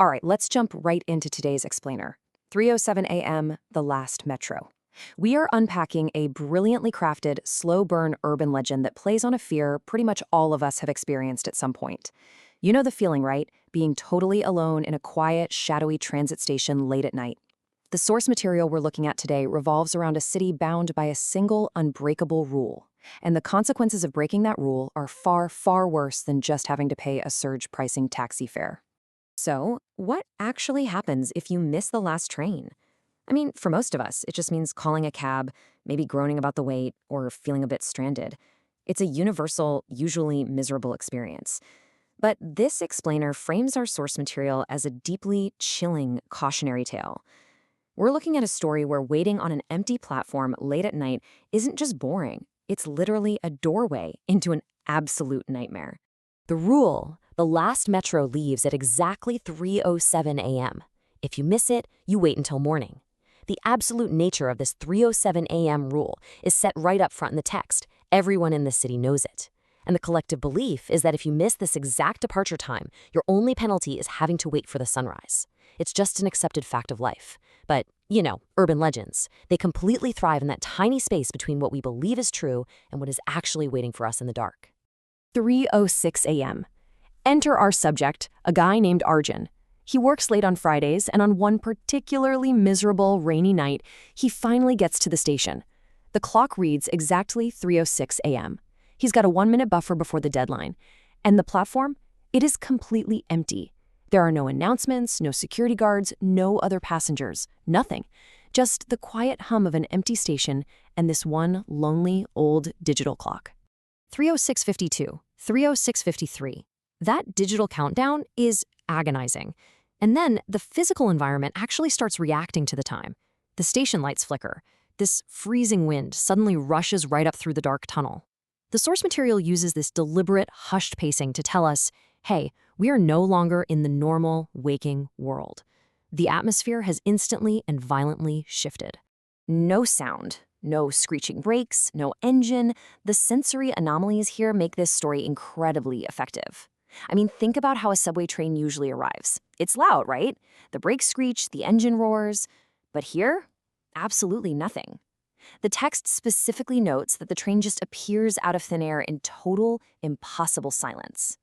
All right, let's jump right into today's explainer. 3:07 a.m., the last metro. We are unpacking a brilliantly crafted, slow-burn urban legend that plays on a fear pretty much all of us have experienced at some point. You know the feeling, right? Being totally alone in a quiet, shadowy transit station late at night. The source material we're looking at today revolves around a city bound by a single, unbreakable rule. And the consequences of breaking that rule are far, far worse than just having to pay a surge pricing taxi fare. So, what actually happens if you miss the last train? I mean, for most of us, it just means calling a cab, maybe groaning about the wait, or feeling a bit stranded. It's a universal, usually miserable experience. But this explainer frames our source material as a deeply chilling cautionary tale. We're looking at a story where waiting on an empty platform late at night isn't just boring, it's literally a doorway into an absolute nightmare. The rule: the last metro leaves at exactly 3:07 a.m. If you miss it, you wait until morning. The absolute nature of this 3:07 a.m. rule is set right up front in the text. Everyone in the city knows it. And the collective belief is that if you miss this exact departure time, your only penalty is having to wait for the sunrise. It's just an accepted fact of life. But, urban legends, they completely thrive in that tiny space between what we believe is true and what is actually waiting for us in the dark. 3:06 a.m. Enter our subject, a guy named Arjun. He works late on Fridays, and on one particularly miserable, rainy night, he finally gets to the station. The clock reads exactly 3:06 a.m. He's got a 1-minute buffer before the deadline. And the platform? It is completely empty. There are no announcements, no security guards, no other passengers, nothing. Just the quiet hum of an empty station and this one lonely, old digital clock. 3:06:52, 3:06:53. That digital countdown is agonizing. And then the physical environment actually starts reacting to the time. The station lights flicker. This freezing wind suddenly rushes right up through the dark tunnel. The source material uses this deliberate, hushed pacing to tell us, hey, we are no longer in the normal, waking world. The atmosphere has instantly and violently shifted. No sound, no screeching brakes, no engine. The sensory anomalies here make this story incredibly effective. I mean, think about how a subway train usually arrives. It's loud, right? The brakes screech, the engine roars. But here, absolutely nothing. The text specifically notes that the train just appears out of thin air in total, impossible silence.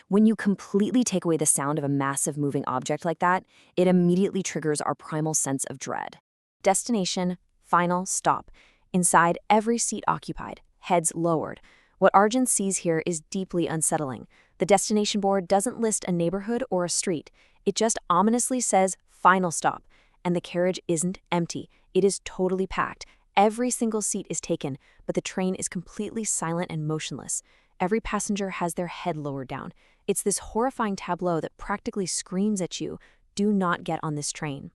When you completely take away the sound of a massive moving object like that, it immediately triggers our primal sense of dread. Destination, final stop. Inside, every seat occupied, heads lowered. What Arjun sees here is deeply unsettling. The destination board doesn't list a neighborhood or a street. It just ominously says, final stop. And the carriage isn't empty. It is totally packed. Every single seat is taken, but the train is completely silent and motionless. Every passenger has their head lowered down. It's this horrifying tableau that practically screams at you, do not get on this train.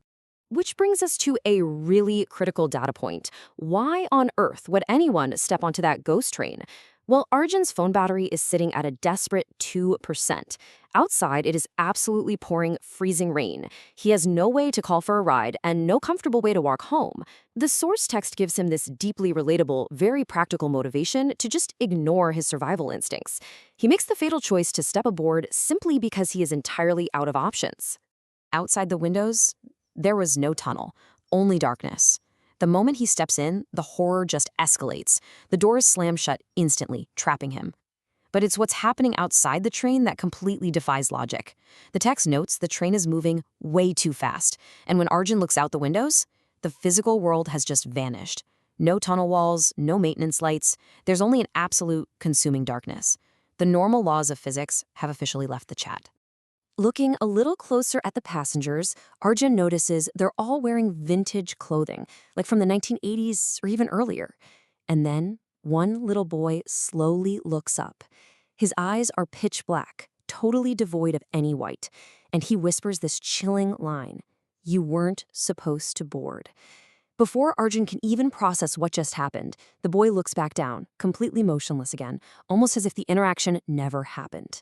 Which brings us to a really critical data point. Why on earth would anyone step onto that ghost train? Well, Arjun's phone battery is sitting at a desperate 2%. Outside, it is absolutely pouring freezing rain. He has no way to call for a ride and no comfortable way to walk home. The source text gives him this deeply relatable, very practical motivation to just ignore his survival instincts. He makes the fatal choice to step aboard simply because he is entirely out of options. Outside the windows, there was no tunnel, only darkness. The moment he steps in, the horror just escalates. The doors slam shut instantly, trapping him. But it's what's happening outside the train that completely defies logic. The text notes the train is moving way too fast, and when Arjun looks out the windows, the physical world has just vanished. No tunnel walls, no maintenance lights. There's only an absolute consuming darkness. The normal laws of physics have officially left the chat. Looking a little closer at the passengers, Arjun notices they're all wearing vintage clothing, like from the 1980s or even earlier. And then one little boy slowly looks up. His eyes are pitch black, totally devoid of any white, and he whispers this chilling line, "You weren't supposed to board." Before Arjun can even process what just happened, the boy looks back down, completely motionless again, almost as if the interaction never happened.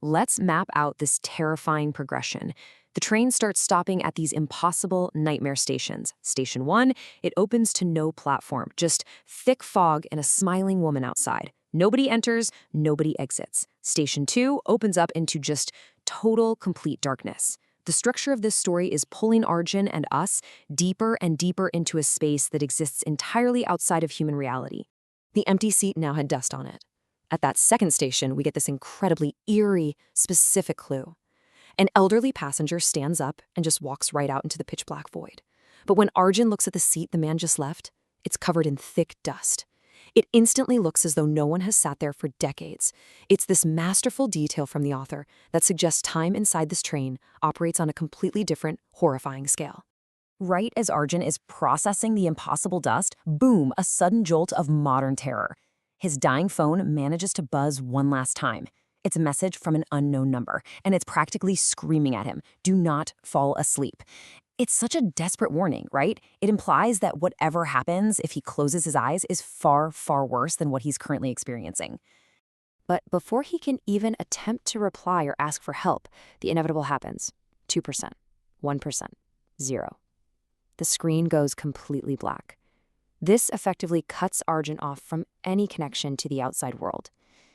Let's map out this terrifying progression. The train starts stopping at these impossible nightmare stations. Station 1, it opens to no platform, just thick fog and a smiling woman outside. Nobody enters, nobody exits. Station 2 opens up into just total, complete darkness. The structure of this story is pulling Arjun and us deeper and deeper into a space that exists entirely outside of human reality. The empty seat now had dust on it. At that second station, we get this incredibly eerie, specific clue. An elderly passenger stands up and just walks right out into the pitch-black void. But when Arjun looks at the seat the man just left, it's covered in thick dust. It instantly looks as though no one has sat there for decades. It's this masterful detail from the author that suggests time inside this train operates on a completely different, horrifying scale. Right as Arjun is processing the impossible dust, boom, a sudden jolt of modern terror. His dying phone manages to buzz one last time. It's a message from an unknown number, and it's practically screaming at him, "Do not fall asleep." It's such a desperate warning, right? It implies that whatever happens if he closes his eyes is far, far worse than what he's currently experiencing. But before he can even attempt to reply or ask for help, the inevitable happens. 2%, 1%, 0. The screen goes completely black. This effectively cuts Arjun off from any connection to the outside world.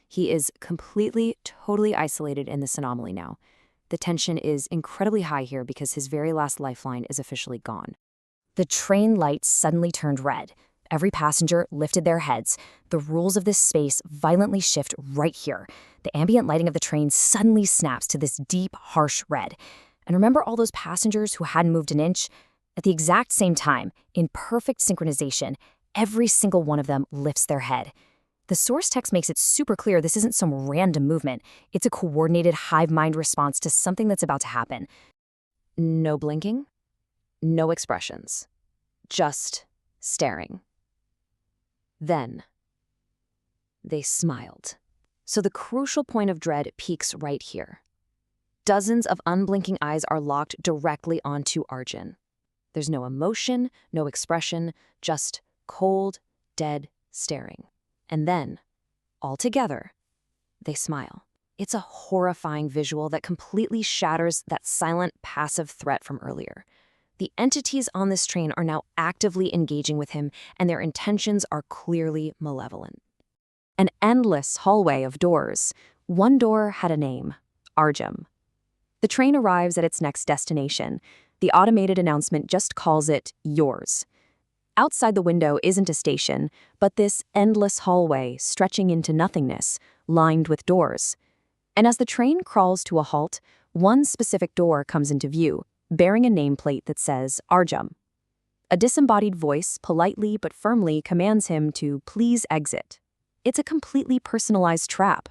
He is completely, totally isolated in this anomaly now. The tension is incredibly high here because his very last lifeline is officially gone. The train lights suddenly turned red. Every passenger lifted their heads. The rules of this space violently shift right here. The ambient lighting of the train suddenly snaps to this deep, harsh red. And remember all those passengers who hadn't moved an inch? At the exact same time, in perfect synchronization, every single one of them lifts their head. The source text makes it super clear this isn't some random movement. It's a coordinated hive mind response to something that's about to happen. No blinking, no expressions, just staring. Then, they smiled. So the crucial point of dread peaks right here. Dozens of unblinking eyes are locked directly onto Arjun. There's no emotion, no expression, just cold, dead staring. And then, all together, they smile. It's a horrifying visual that completely shatters that silent, passive threat from earlier. The entities on this train are now actively engaging with him, and their intentions are clearly malevolent. An endless hallway of doors. One door had a name, Arjun. The train arrives at its next destination. The automated announcement just calls it yours. Outside the window isn't a station, but this endless hallway stretching into nothingness, lined with doors. And as the train crawls to a halt, one specific door comes into view, bearing a nameplate that says Arjun. A disembodied voice politely but firmly commands him to please exit. It's a completely personalized trap.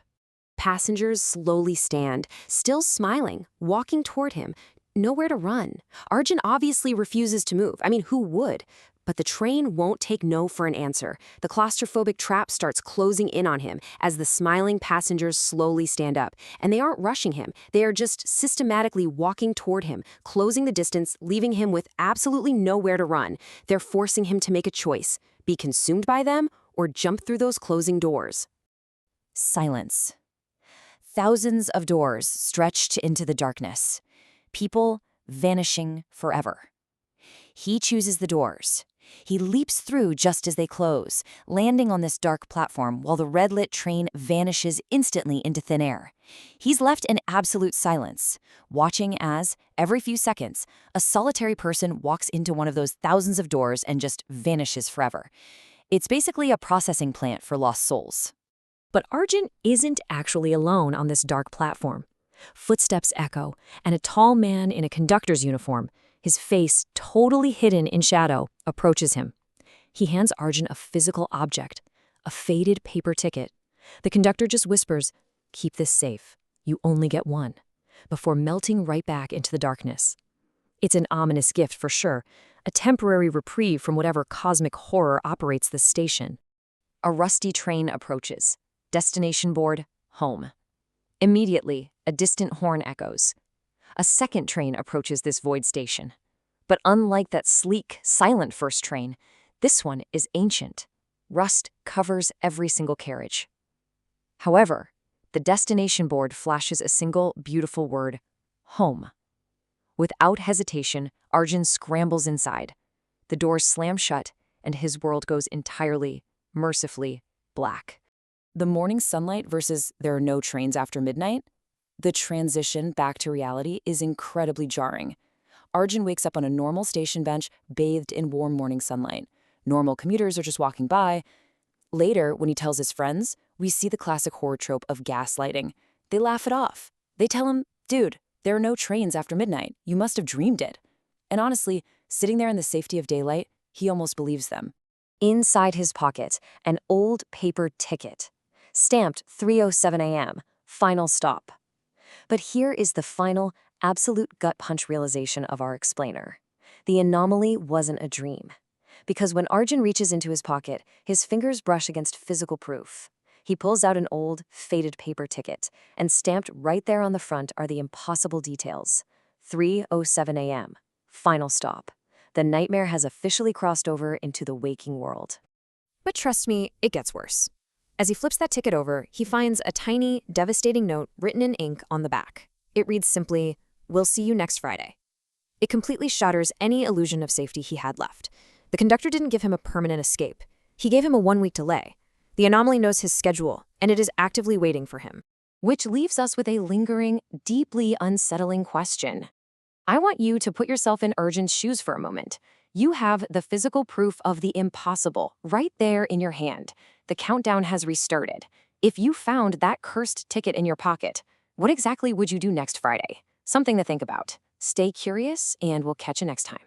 Passengers slowly stand, still smiling, walking toward him. Nowhere to run. Arjun obviously refuses to move. I mean, who would? But the train won't take no for an answer. The claustrophobic trap starts closing in on him as the smiling passengers slowly stand up. And they aren't rushing him. They are just systematically walking toward him, closing the distance, leaving him with absolutely nowhere to run. They're forcing him to make a choice, be consumed by them or jump through those closing doors. Silence. Thousands of doors stretched into the darkness. People vanishing forever. He chooses the doors. He leaps through just as they close, landing on this dark platform while the red-lit train vanishes instantly into thin air. He's left in absolute silence, watching as, every few seconds, a solitary person walks into one of those thousands of doors and just vanishes forever. It's basically a processing plant for lost souls. But Arjun isn't actually alone on this dark platform. Footsteps echo, and a tall man in a conductor's uniform, his face totally hidden in shadow, approaches him. He hands Arjun a physical object, a faded paper ticket. The conductor just whispers, "Keep this safe. You only get one," before melting right back into the darkness. It's an ominous gift for sure, a temporary reprieve from whatever cosmic horror operates this station. A rusty train approaches. Destination board, home. Immediately, a distant horn echoes. A second train approaches this void station. But unlike that sleek, silent first train, this one is ancient. Rust covers every single carriage. However, the destination board flashes a single, beautiful word, home. Without hesitation, Arjun scrambles inside. The doors slam shut, and his world goes entirely, mercifully, black. The morning sunlight versus there are no trains after midnight? The transition back to reality is incredibly jarring. Arjun wakes up on a normal station bench, bathed in warm morning sunlight. Normal commuters are just walking by. Later, when he tells his friends, we see the classic horror trope of gaslighting. They laugh it off. They tell him, dude, there are no trains after midnight. You must have dreamed it. And honestly, sitting there in the safety of daylight, he almost believes them. Inside his pocket, an old paper ticket. Stamped 3:07 a.m., final stop. But here is the final, absolute gut punch realization of our explainer. The anomaly wasn't a dream. Because when Arjun reaches into his pocket, his fingers brush against physical proof. He pulls out an old, faded paper ticket, and stamped right there on the front are the impossible details. 3:07 a.m. Final stop. The nightmare has officially crossed over into the waking world. But trust me, it gets worse. As he flips that ticket over, he finds a tiny, devastating note written in ink on the back. It reads simply, "We'll see you next Friday." It completely shatters any illusion of safety he had left. The conductor didn't give him a permanent escape. He gave him a 1-week delay. The anomaly knows his schedule, and it is actively waiting for him. Which leaves us with a lingering, deeply unsettling question. I want you to put yourself in Arjun's shoes for a moment. You have the physical proof of the impossible right there in your hand. The countdown has restarted. If you found that cursed ticket in your pocket, what exactly would you do next Friday? Something to think about. Stay curious, and we'll catch you next time.